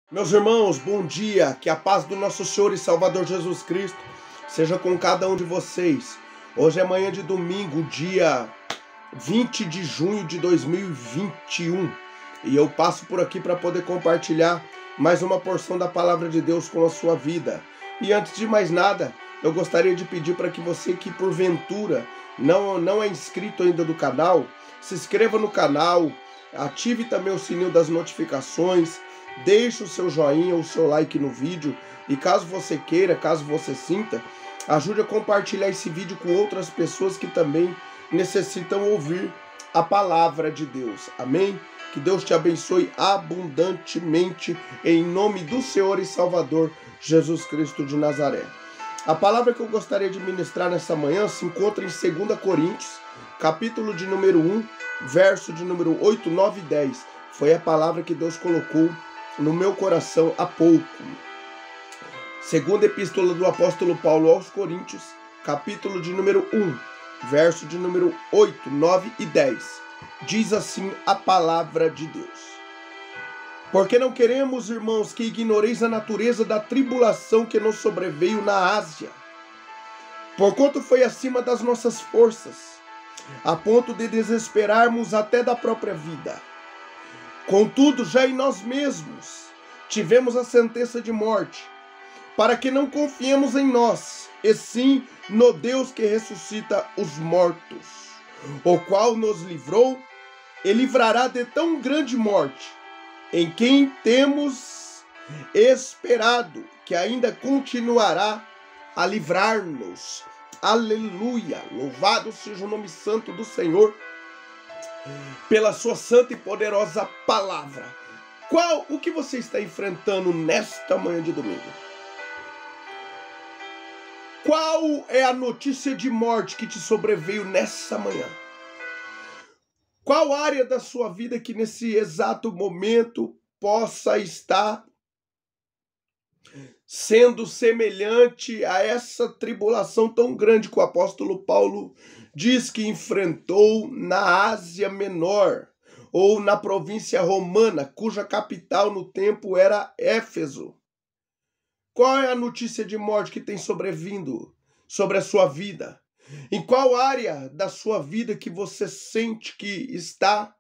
Meus irmãos, bom dia, que a paz do nosso Senhor e Salvador Jesus Cristo seja com cada um de vocês. Hoje é manhã de domingo, dia 20 de junho de 2021, e eu passo por aqui para poder compartilhar mais uma porção da palavra de Deus com a sua vida. E antes de mais nada, eu gostaria de pedir para que você que porventura não é inscrito ainda do canal, se inscreva no canal, ative também o sininho das notificações, deixe o seu joinha, o seu like no vídeo e caso você queira, caso você sinta, ajude a compartilhar esse vídeo com outras pessoas que também necessitam ouvir a palavra de Deus. Amém? Que Deus te abençoe abundantemente em nome do Senhor e Salvador Jesus Cristo de Nazaré. A palavra que eu gostaria de ministrar nessa manhã se encontra em 2 Coríntios, capítulo de número 1, verso de número 8, 9 e 10. Foi a palavra que Deus colocou no meu coração há pouco. Segunda epístola do apóstolo Paulo aos Coríntios, capítulo de número 1, verso de número 8, 9 e 10. Diz assim a palavra de Deus. Porque não queremos, irmãos, que ignoreis a natureza da tribulação que nos sobreveio na Ásia, porquanto foi acima das nossas forças, a ponto de desesperarmos até da própria vida. Contudo, já em nós mesmos tivemos a sentença de morte, para que não confiemos em nós, e sim no Deus que ressuscita os mortos, o qual nos livrou e livrará de tão grande morte, em quem temos esperado, que ainda continuará a livrar-nos. Aleluia! Louvado seja o nome santo do Senhor, pela sua santa e poderosa palavra. O que você está enfrentando nesta manhã de domingo? Qual é a notícia de morte que te sobreveio nessa manhã? Qual área da sua vida que nesse exato momento possa estar sendo semelhante a essa tribulação tão grande que o apóstolo Paulo diz que enfrentou na Ásia Menor, ou na província romana, cuja capital no tempo era Éfeso? Qual é a notícia de morte que tem sobrevindo sobre a sua vida? Em qual área da sua vida que você sente que está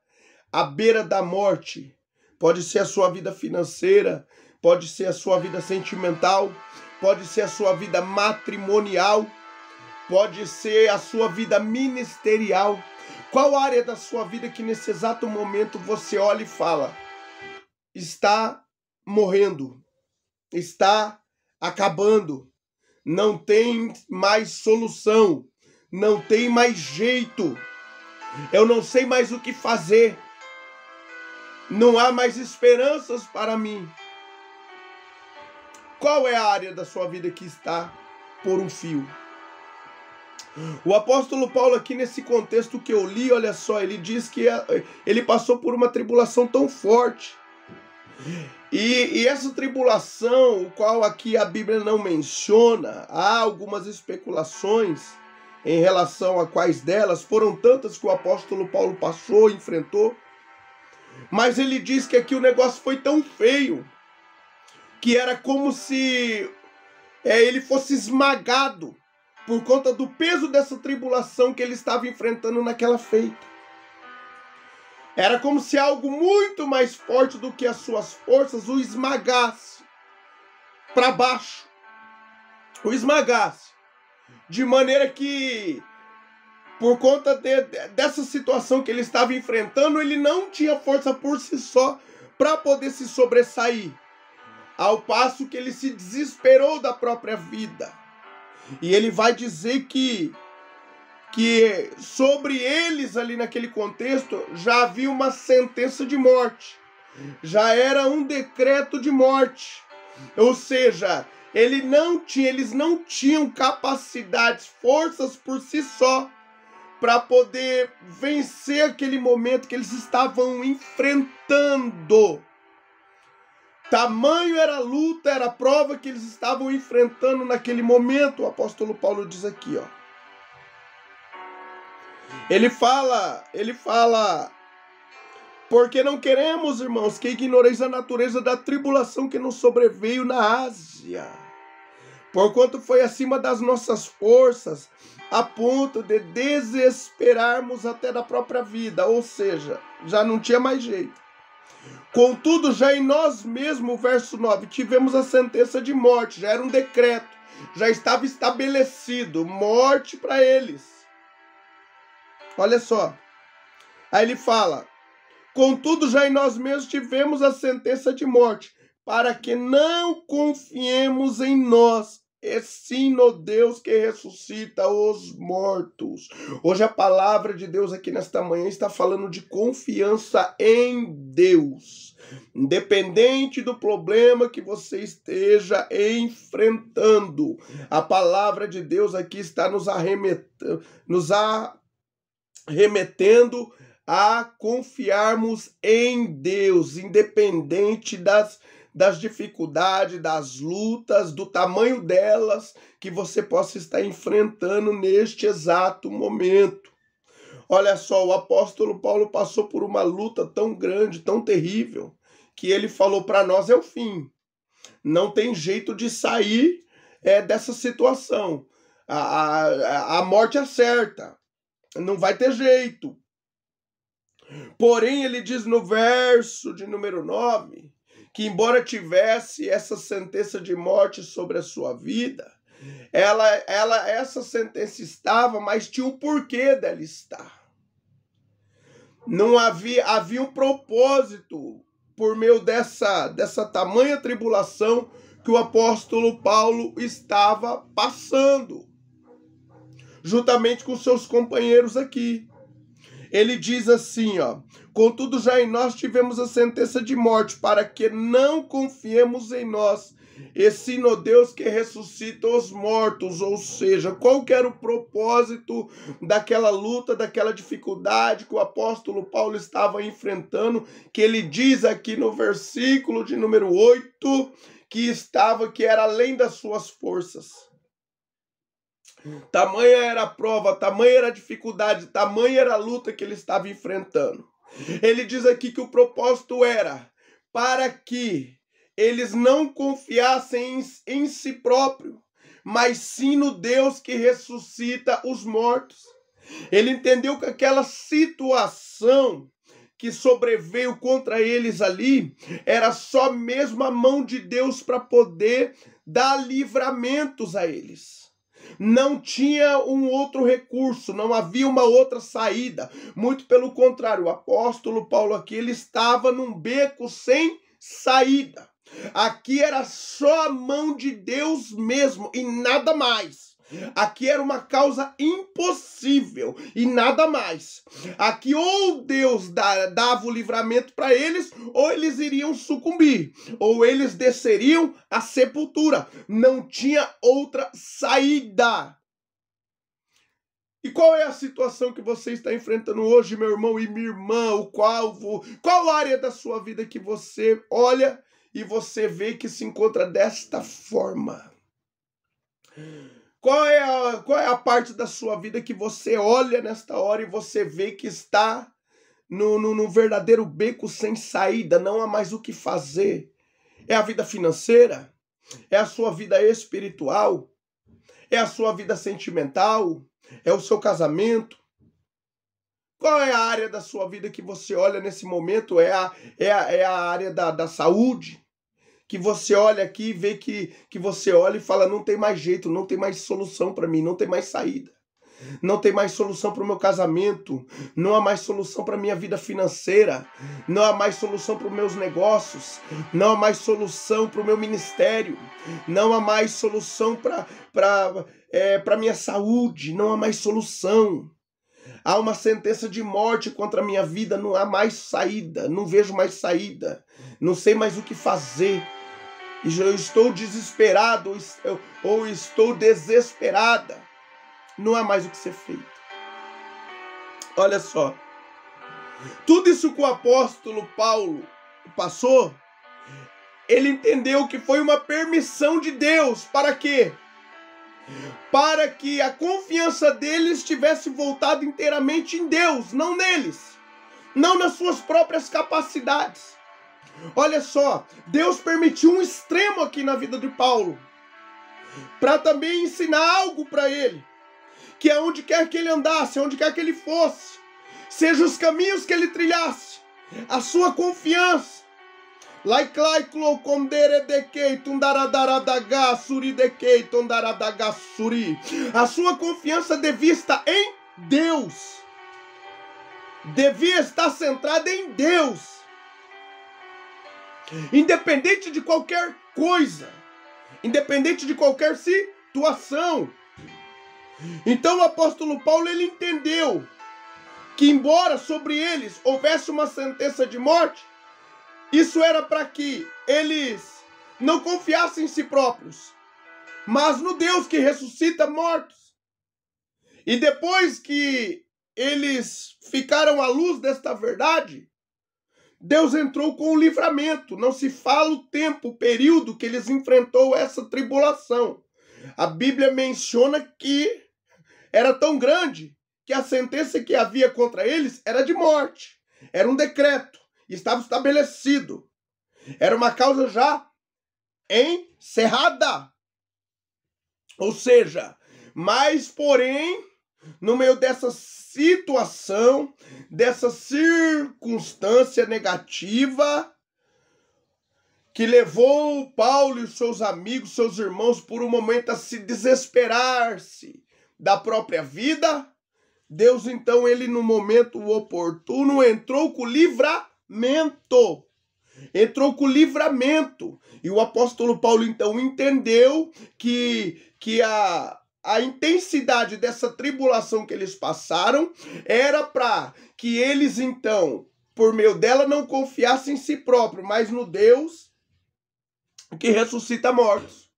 à beira da morte? Pode ser a sua vida financeira, pode ser a sua vida sentimental, pode ser a sua vida matrimonial, pode ser a sua vida ministerial. Qual área da sua vida que nesse exato momento você olha e fala: está morrendo, está acabando, não tem mais solução, não tem mais jeito, eu não sei mais o que fazer, não há mais esperanças para mim? Qual é a área da sua vida que está por um fio? O apóstolo Paulo aqui nesse contexto que eu li, olha só, ele diz que ele passou por uma tribulação tão forte. E essa tribulação, o qual aqui a Bíblia não menciona, há algumas especulações em relação a quais delas, foram tantas que o apóstolo Paulo passou, enfrentou, mas ele diz que aqui o negócio foi tão feio, que era como se ele fosse esmagado por conta do peso dessa tribulação que ele estava enfrentando naquela feita. Era como se algo muito mais forte do que as suas forças o esmagasse para baixo, o esmagasse, de maneira que, por conta dessa situação que ele estava enfrentando, ele não tinha força por si só para poder se sobressair, ao passo que ele se desesperou da própria vida. E ele vai dizer que sobre eles ali naquele contexto já havia uma sentença de morte, já era um decreto de morte, ou seja, eles não tinham capacidades, forças por si só para poder vencer aquele momento que eles estavam enfrentando. Tamanho era a luta, era a prova que eles estavam enfrentando naquele momento. O apóstolo Paulo diz aqui, ó. Ele fala Porque não queremos, irmãos, que ignoreis a natureza da tribulação que nos sobreveio na Ásia. Porquanto foi acima das nossas forças, a ponto de desesperarmos até da própria vida. Ou seja, já não tinha mais jeito. Contudo, já em nós mesmos, verso 9, tivemos a sentença de morte. Já era um decreto. Já estava estabelecido. Morte para eles. Olha só. Aí ele fala: contudo, já em nós mesmos tivemos a sentença de morte, para que não confiemos em nós, e sim no Deus que ressuscita os mortos. Hoje a palavra de Deus aqui nesta manhã está falando de confiança em Deus. Independente do problema que você esteja enfrentando, a palavra de Deus aqui está nos arremetendo a confiarmos em Deus, independente das dificuldades, das lutas, do tamanho delas que você possa estar enfrentando neste exato momento. Olha só, o apóstolo Paulo passou por uma luta tão grande, tão terrível, que ele falou para nós: é o fim. Não tem jeito de sair dessa situação. A morte é certa. Não vai ter jeito. Porém, ele diz no verso de número 9, que embora tivesse essa sentença de morte sobre a sua vida, essa sentença estava, mas tinha um porquê dela estar. Não havia um propósito por meio dessa tamanha tribulação que o apóstolo Paulo estava passando, juntamente com seus companheiros aqui. Ele diz assim, ó: contudo já em nós tivemos a sentença de morte, para que não confiemos em nós, e sim no Deus que ressuscita os mortos. Ou seja, qual que era o propósito daquela luta, daquela dificuldade que o apóstolo Paulo estava enfrentando, que ele diz aqui no versículo de número 8, que era além das suas forças. Tamanha era a prova, tamanha era a dificuldade, tamanha era a luta que ele estava enfrentando. Ele diz aqui que o propósito era para que eles não confiassem em si próprio, mas sim no Deus que ressuscita os mortos. Ele entendeu que aquela situação que sobreveio contra eles ali era só mesmo a mão de Deus para poder dar livramentos a eles. Não tinha um outro recurso, não havia uma outra saída. Muito pelo contrário, o apóstolo Paulo aqui, ele estava num beco sem saída. Aqui era só a mão de Deus mesmo e nada mais. Aqui era uma causa impossível e nada mais. Aqui ou Deus dava o livramento para eles, ou eles iriam sucumbir, ou eles desceriam à sepultura. Não tinha outra saída. E qual é a situação que você está enfrentando hoje, meu irmão e minha irmã? Qual área da sua vida que você olha e você vê que se encontra desta forma? Qual é a parte da sua vida que você olha nesta hora e você vê que está no verdadeiro beco sem saída, não há mais o que fazer? É a vida financeira? É a sua vida espiritual? É a sua vida sentimental? É o seu casamento? Qual é a área da sua vida que você olha nesse momento? É a área da saúde? Que você olha aqui e vê que você olha e fala: não tem mais jeito, não tem mais solução para mim, não tem mais saída. Não tem mais solução para o meu casamento, não há mais solução para a minha vida financeira, não há mais solução para os meus negócios, não há mais solução para o meu ministério, não há mais solução para a minha saúde, não há mais solução. Há uma sentença de morte contra a minha vida, não há mais saída, não vejo mais saída, não sei mais o que fazer. Eu estou desesperado ou estou desesperada. Não há mais o que ser feito. Olha só. Tudo isso que o apóstolo Paulo passou, ele entendeu que foi uma permissão de Deus. Para quê? Para que a confiança deles estivesse voltada inteiramente em Deus, não neles. não nas suas próprias capacidades. Olha só, Deus permitiu um extremo aqui na vida de Paulo, para também ensinar algo para ele, que é onde quer que ele andasse, onde quer que ele fosse, seja os caminhos que ele trilhasse, a sua confiança, a sua confiança devia estar em Deus, devia estar centrada em Deus, independente de qualquer coisa, independente de qualquer situação. Então o apóstolo Paulo, ele entendeu que embora sobre eles houvesse uma sentença de morte, isso era para que eles não confiassem em si próprios, mas no Deus que ressuscita mortos. E depois que eles ficaram à luz desta verdade, Deus entrou com o livramento. Não se fala o tempo, o período que eles enfrentou essa tribulação. A Bíblia menciona que era tão grande que a sentença que havia contra eles era de morte. Era um decreto, estava estabelecido. Era uma causa já encerrada. Ou seja, mas porém, no meio dessa situação, dessa circunstância negativa, que levou Paulo e os seus amigos, seus irmãos, por um momento a se desesperar-se da própria vida, Deus então, ele no momento oportuno, entrou com livramento. Entrou com livramento. E o apóstolo Paulo então entendeu que a intensidade dessa tribulação que eles passaram era para que eles então, por meio dela, não confiassem em si próprio, mas no Deus que ressuscita mortos.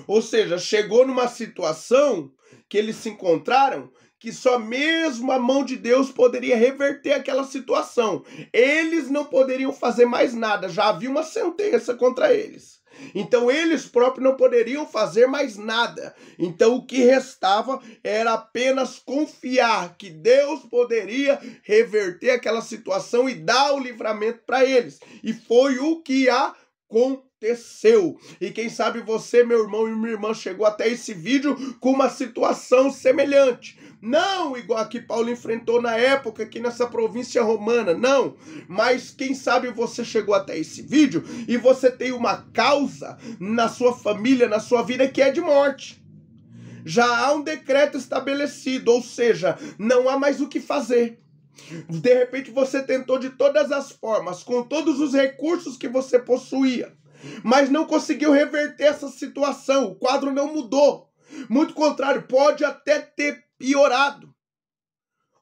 Ou seja, chegou numa situação que eles se encontraram que só mesmo a mão de Deus poderia reverter aquela situação. Eles não poderiam fazer mais nada, já havia uma sentença contra eles. Então eles próprios não poderiam fazer mais nada. Então o que restava era apenas confiar que Deus poderia reverter aquela situação e dar o livramento para eles. E foi o que aconteceu. E quem sabe você, meu irmão e minha irmã, chegou até esse vídeo com uma situação semelhante. Não igual a que Paulo enfrentou na época aqui nessa província romana, não. Mas quem sabe você chegou até esse vídeo e você tem uma causa na sua família, na sua vida, que é de morte. Já há um decreto estabelecido, ou seja, não há mais o que fazer. De repente você tentou de todas as formas, com todos os recursos que você possuía, mas não conseguiu reverter essa situação. O quadro não mudou. Muito contrário, pode até ter piorado.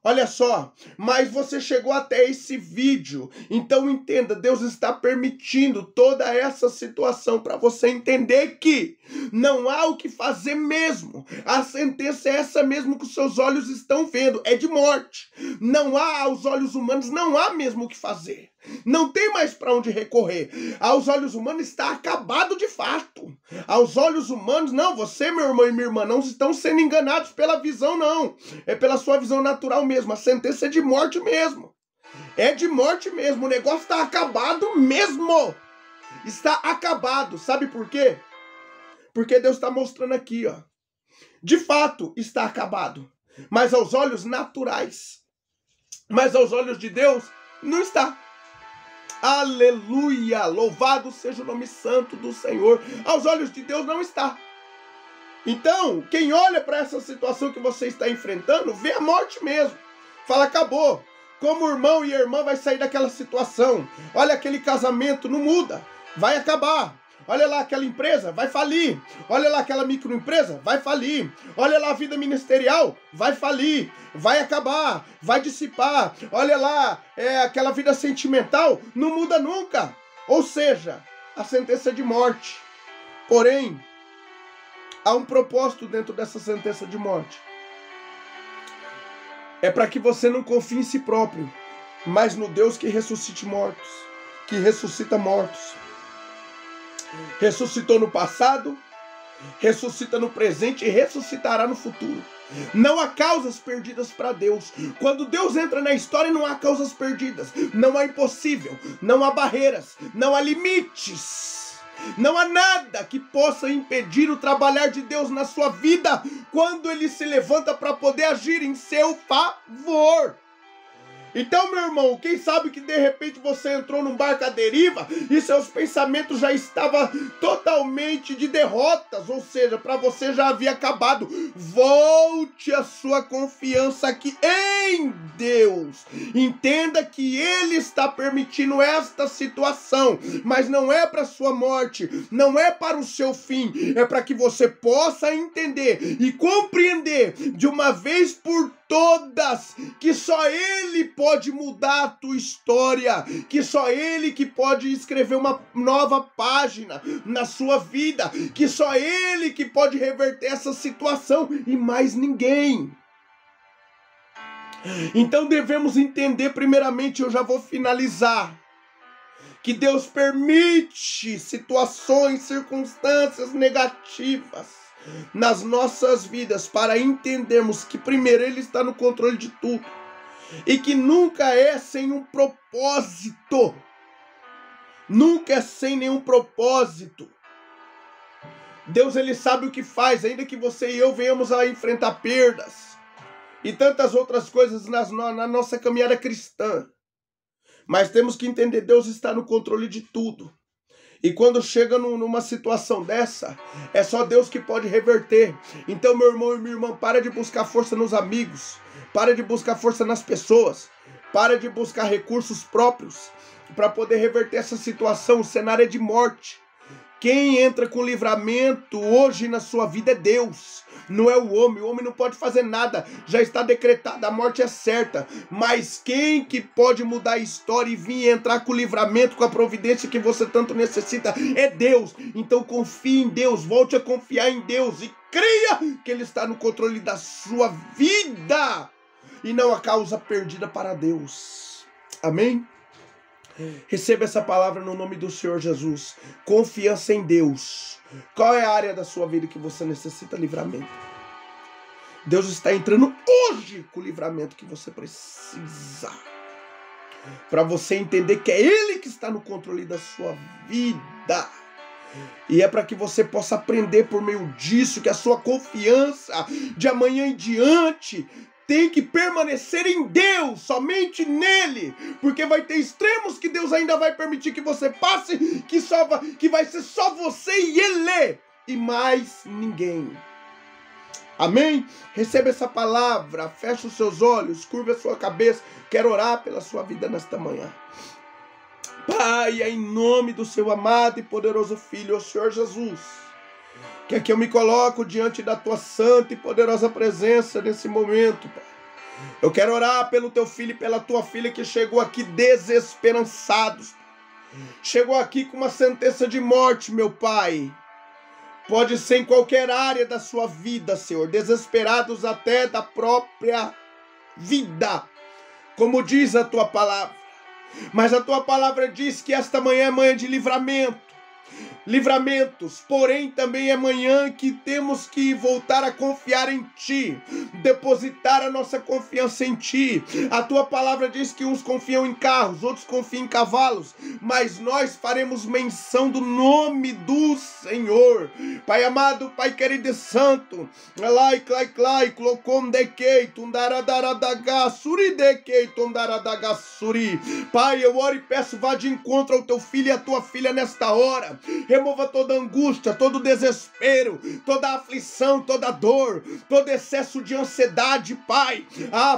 Olha só, mas você chegou até esse vídeo, então entenda, Deus está permitindo toda essa situação para você entender que não há o que fazer mesmo. A sentença é essa mesmo que os seus olhos estão vendo, é de morte. Não há, aos olhos humanos, não há mesmo o que fazer. Não tem mais para onde recorrer. Aos olhos humanos está acabado de fato. Aos olhos humanos, não, você, meu irmão e minha irmã, não estão sendo enganados pela visão, não. É pela sua visão natural mesmo. A sentença é de morte mesmo. É de morte mesmo. O negócio está acabado mesmo. Está acabado. Sabe por quê? Porque Deus está mostrando aqui, ó. De fato, está acabado. Mas aos olhos naturais. Mas aos olhos de Deus, não está. Aleluia! Louvado seja o nome santo do Senhor. Aos olhos de Deus não está. Então, quem olha para essa situação que você está enfrentando, vê a morte mesmo. Fala, acabou. Como o irmão e a irmã vai sair daquela situação? Olha, aquele casamento não muda. Vai acabar. Olha lá aquela empresa, vai falir. Olha lá aquela microempresa, vai falir. Olha lá a vida ministerial, vai falir. Vai acabar, vai dissipar. Olha lá, aquela vida sentimental, não muda nunca. Ou seja, a sentença de morte. Porém, há um propósito dentro dessa sentença de morte. É para que você não confie em si próprio, mas no Deus que ressuscite mortos, que ressuscita mortos. Ressuscitou no passado, ressuscita no presente e ressuscitará no futuro. Não há causas perdidas para Deus. Quando Deus entra na história, não há causas perdidas. Não há impossível, não há barreiras, não há limites. Não há nada que possa impedir o trabalhar de Deus na sua vida quando Ele se levanta para poder agir em seu favor. Então, meu irmão, quem sabe que de repente você entrou num barco à deriva e seus pensamentos já estavam totalmente de derrotas, ou seja, para você já havia acabado. Volte a sua confiança aqui em Deus. Entenda que Ele está permitindo esta situação, mas não é para sua morte, não é para o seu fim, é para que você possa entender e compreender de uma vez por todas que só Ele pode mudar a tua história, que só Ele que pode escrever uma nova página na sua vida, que só Ele que pode reverter essa situação e mais ninguém. Então devemos entender, primeiramente, eu já vou finalizar, que Deus permite situações, circunstâncias negativas nas nossas vidas para entendermos que primeiro Ele está no controle de tudo e que nunca é sem um propósito, nunca é sem nenhum propósito. Deus, Ele sabe o que faz, ainda que você e eu venhamos a enfrentar perdas e tantas outras coisas na nossa caminhada cristã, mas temos que entender, Deus está no controle de tudo. E quando chega numa situação dessa, é só Deus que pode reverter. Então, meu irmão e minha irmã, para de buscar força nos amigos, para de buscar força nas pessoas, para de buscar recursos próprios para poder reverter essa situação. O cenário é de morte. Quem entra com livramento hoje na sua vida é Deus, não é o homem não pode fazer nada, já está decretada, a morte é certa, mas quem que pode mudar a história e vir entrar com o livramento, com a providência que você tanto necessita, é Deus. Então confie em Deus, volte a confiar em Deus e creia que Ele está no controle da sua vida e não a causa perdida para Deus. Amém? Receba essa palavra no nome do Senhor Jesus. Confiança em Deus. Qual é a área da sua vida que você necessita livramento? Deus está entrando hoje com o livramento que você precisa, para você entender que é Ele que está no controle da sua vida. E é para que você possa aprender por meio disso que a sua confiança de amanhã em diante tem que permanecer em Deus, somente nele, porque vai ter extremos que Deus ainda vai permitir que você passe, que vai ser só você e Ele, e mais ninguém. Amém? Receba essa palavra, feche os seus olhos, curva a sua cabeça, quero orar pela sua vida nesta manhã. Pai, é em nome do seu amado e poderoso Filho, o Senhor Jesus, que aqui eu me coloco diante da tua santa e poderosa presença nesse momento, Pai. Eu quero orar pelo teu filho e pela tua filha que chegou aqui desesperançados. Chegou aqui com uma sentença de morte, meu Pai. Pode ser em qualquer área da sua vida, Senhor. Desesperados até da própria vida, como diz a tua palavra. Mas a tua palavra diz que esta manhã é manhã de livramentos, porém também é manhã que temos que voltar a confiar em Ti, depositar a nossa confiança em Ti. A Tua palavra diz que uns confiam em carros, outros confiam em cavalos, mas nós faremos menção do nome do Senhor. Pai amado, Pai querido e santo, Pai, eu oro e peço, vá de encontro ao Teu filho e à Tua filha nesta hora. Remova toda angústia, todo desespero, toda aflição, toda dor, todo excesso de ansiedade, Pai.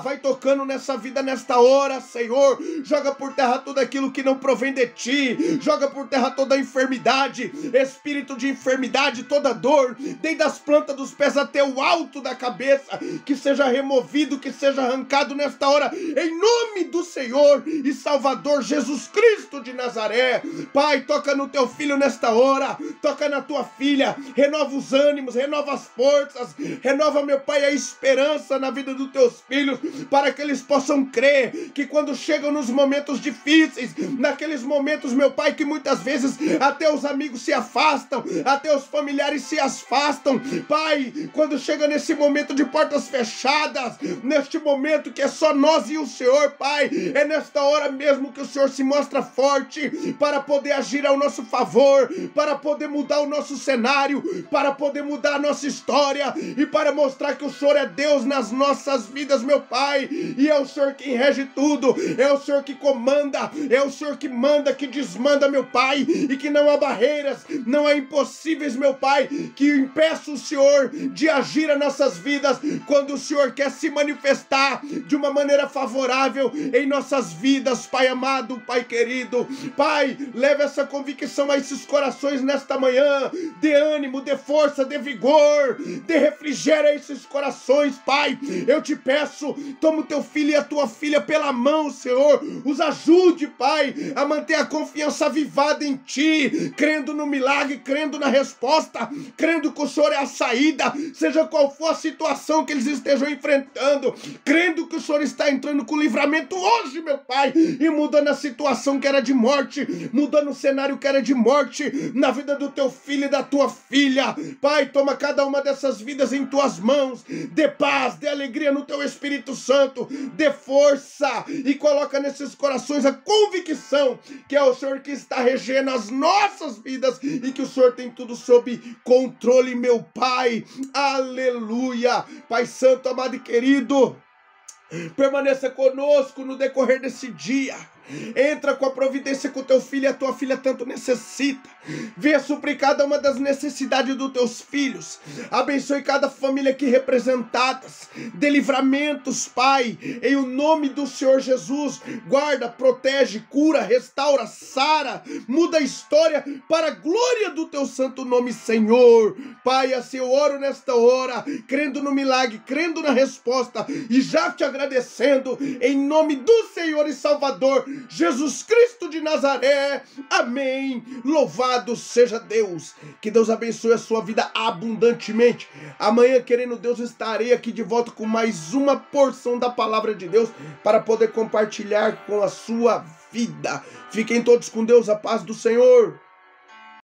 Vai tocando nessa vida nesta hora, Senhor. Joga por terra tudo aquilo que não provém de Ti. Joga por terra toda a enfermidade, espírito de enfermidade, toda dor, desde as plantas dos pés até o alto da cabeça, que seja removido, que seja arrancado nesta hora, em nome do Senhor e Salvador Jesus Cristo de Nazaré. Pai, toca no Teu filho nesta hora, toca na tua filha, renova os ânimos, renova as forças, renova, meu Pai, a esperança na vida dos teus filhos, para que eles possam crer que quando chegam nos momentos difíceis, naqueles momentos, meu Pai, que muitas vezes até os amigos se afastam, até os familiares se afastam, Pai, quando chega nesse momento de portas fechadas, neste momento que é só nós e o Senhor, Pai, é nesta hora mesmo que o Senhor se mostra forte para poder agir ao nosso favor, para poder mudar o nosso cenário, para poder mudar a nossa história e para mostrar que o Senhor é Deus nas nossas vidas, meu Pai, e é o Senhor quem rege tudo, é o Senhor que comanda, é o Senhor que manda, que desmanda, meu Pai, e que não há barreiras, não há impossíveis, meu Pai, que impeça o Senhor de agir as nossas vidas quando o Senhor quer se manifestar de uma maneira favorável em nossas vidas, Pai amado, Pai querido. Pai, leva essa convicção a esses corações nesta manhã, dê ânimo, dê força, dê vigor, dê refrigério a esses corações, Pai. Eu te peço, toma o teu filho e a tua filha pela mão, Senhor, os ajude, Pai, a manter a confiança avivada em Ti, crendo no milagre, crendo na resposta, crendo que o Senhor é a saída, seja qual for a situação que eles estejam enfrentando, crendo que o Senhor está entrando com livramento hoje, meu Pai, e mudando a situação que era de morte, mudando o cenário que era de morte, na vida do teu filho e da tua filha. Pai, toma cada uma dessas vidas em tuas mãos, dê paz, dê alegria no teu Espírito Santo, dê força e coloca nesses corações a convicção que é o Senhor que está regendo as nossas vidas e que o Senhor tem tudo sob controle, meu Pai. Aleluia. Pai santo, amado e querido, permaneça conosco no decorrer desse dia. Entra com a providência que o teu filho e a tua filha tanto necessita. Venha suprir cada uma das necessidades dos teus filhos. Abençoe cada família aqui representadas. Dê livramentos, Pai, em o nome do Senhor Jesus. Guarda, protege, cura, restaura, sara. Muda a história para a glória do teu santo nome, Senhor. Pai, assim eu oro nesta hora, crendo no milagre, crendo na resposta e já te agradecendo em nome do Senhor e Salvador Jesus Cristo de Nazaré. Amém. Louvado seja Deus. Que Deus abençoe a sua vida abundantemente. Amanhã, querendo Deus, estarei aqui de volta com mais uma porção da palavra de Deus para poder compartilhar com a sua vida. Fiquem todos com Deus, a paz do Senhor.